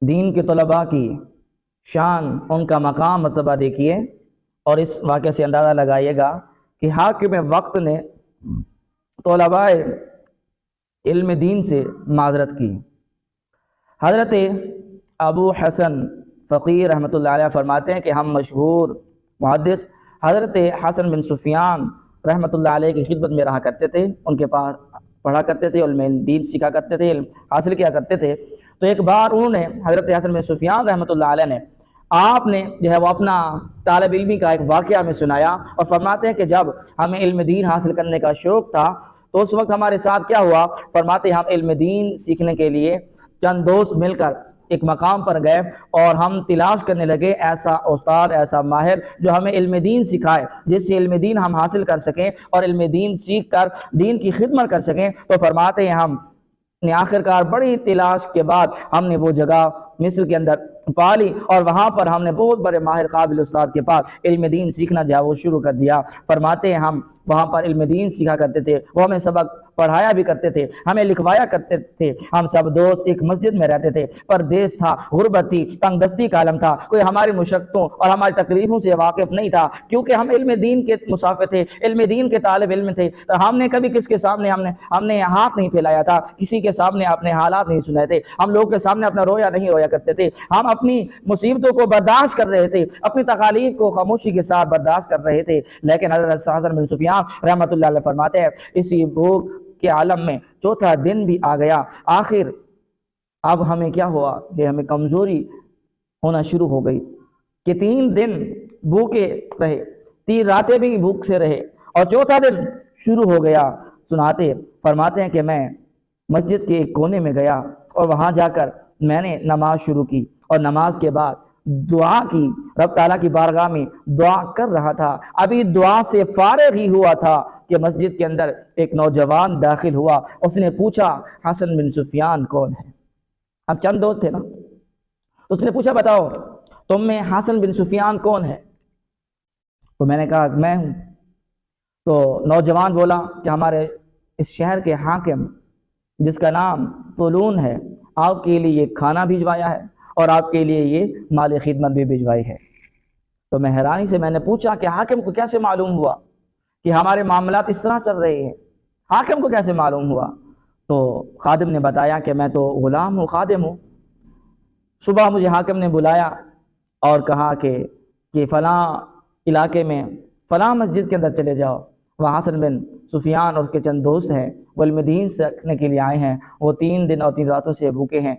دین کے طلباء کی شان، ان کا مقام مرتبہ دیکھیے، اور اس واقعے سے اندازہ لگائیے گا کہ حاکم وقت نے طلباء علم دین سے معذرت کی۔ حضرت ابو حسن فقی رحمۃ اللہ علیہ فرماتے ہیں کہ ہم مشہور محدث حضرت حسن بن سفیان رحمۃ اللہ علیہ کی خدمت میں رہا کرتے تھے، ان کے پاس پڑھا کرتے تھے، علم دین سیکھا کرتے تھے، علم حاصل کیا کرتے تھے۔ تو ایک بار انہوں نے حضرت حسن بن سفیان رحمۃ اللہ علیہ نے آپ نے جو ہے وہ اپنا طالب علمی کا ایک واقعہ میں سنایا، اور فرماتے ہیں کہ جب ہمیں علم دین حاصل کرنے کا شوق تھا تو اس وقت ہمارے ساتھ کیا ہوا، فرماتے ہیں ہم علم دین سیکھنے کے لیے چند دوست مل کر ایک مقام پر گئے اور ہم تلاش کرنے لگے ایسا استاد، ایسا ماہر جو ہمیں علم دین سکھائے، جس سے علم دین ہم حاصل کر سکیں اور علم دین سیکھ کر دین کی خدمت کر سکیں۔ تو فرماتے ہیں ہم نے آخرکار بڑی تلاش کے بعد ہم نے وہ جگہ مصر کے اندر پا لی، اور وہاں پر ہم نے بہت بڑے ماہر قابل استاد کے پاس علم دین سیکھنا جو ہے وہ شروع کر دیا۔ فرماتے ہیں ہم وہاں پر علم دین سیکھا کرتے تھے، وہ ہمیں سبق پڑھایا بھی کرتے تھے، ہمیں لکھوایا کرتے تھے۔ ہم سب دوست ایک مسجد میں رہتے تھے، پردیس تھا، غربت تھی، تنگ دستی کا عالم تھا، کوئی ہماری مشقتوں اور ہماری تکلیفوں سے واقف نہیں تھا، کیونکہ ہم علم دین کے مسافر تھے، علم دین کے طالب علم تھے۔ ہم نے کبھی کس کے سامنے ہم نے ہاتھ نہیں پھیلایا تھا، کسی کے سامنے اپنے حالات نہیں سنائے تھے، ہم لوگوں کے سامنے اپنا رویا نہیں رویا کرتے تھے، ہم اپنی مصیبتوں کو برداشت کر رہے تھے، اپنی تکالیف کو خاموشی کے ساتھ برداشت کر رہے تھے۔ لیکن حضرت حسن بن سفیان رحمۃ اللہ علیہ فرماتے ہیں اسی بھوک کے عالم میں چوتھا دن بھی آ گیا، آخر اب ہمیں کیا ہوا کہ ہمیں کمزوری ہونا شروع ہو گئی کہ 3 دن بھوکے رہے، 3 راتیں بھی بھوک سے رہے، اور چوتھا دن شروع ہو گیا۔ فرماتے ہیں کہ میں مسجد کے ایک کونے میں گیا اور وہاں جا کر میں نے نماز شروع کی، اور نماز کے بعد دعا کی، رب تعالیٰ کی بارگاہ میں دعا کر رہا تھا۔ ابھی دعا سے فارغ ہی ہوا تھا کہ مسجد کے اندر ایک نوجوان داخل ہوا، اس نے پوچھا حسن بن سفیان کون ہے؟ اب چند دوست تھے نا، اس نے پوچھا بتاؤ تم میں حسن بن سفیان کون ہے؟ تو میں نے کہا میں ہوں۔ تو نوجوان بولا کہ ہمارے اس شہر کے حاکم جس کا نام طولون ہے، آپ کے لیے یہ کھانا بھجوایا ہے اور آپ کے لیے یہ مال خدمت بھی بھجوائی ہے۔ تو میں حیرانی سے میں نے پوچھا کہ حاکم کو کیسے معلوم ہوا کہ ہمارے معاملات اس طرح چل رہے ہیں؟ حاکم کو کیسے معلوم ہوا؟ تو خادم نے بتایا کہ میں تو غلام ہوں، خادم ہوں۔ صبح مجھے حاکم نے بلایا اور کہا کہ فلاں علاقے میں فلاں مسجد کے اندر چلے جاؤ، وہاں حسن بن سفیان اور اس کے چند دوست ہیں، وہ علم دین سیکھنے کے لیے آئے ہیں، وہ 3 دن اور 3 راتوں سے بھوکے ہیں،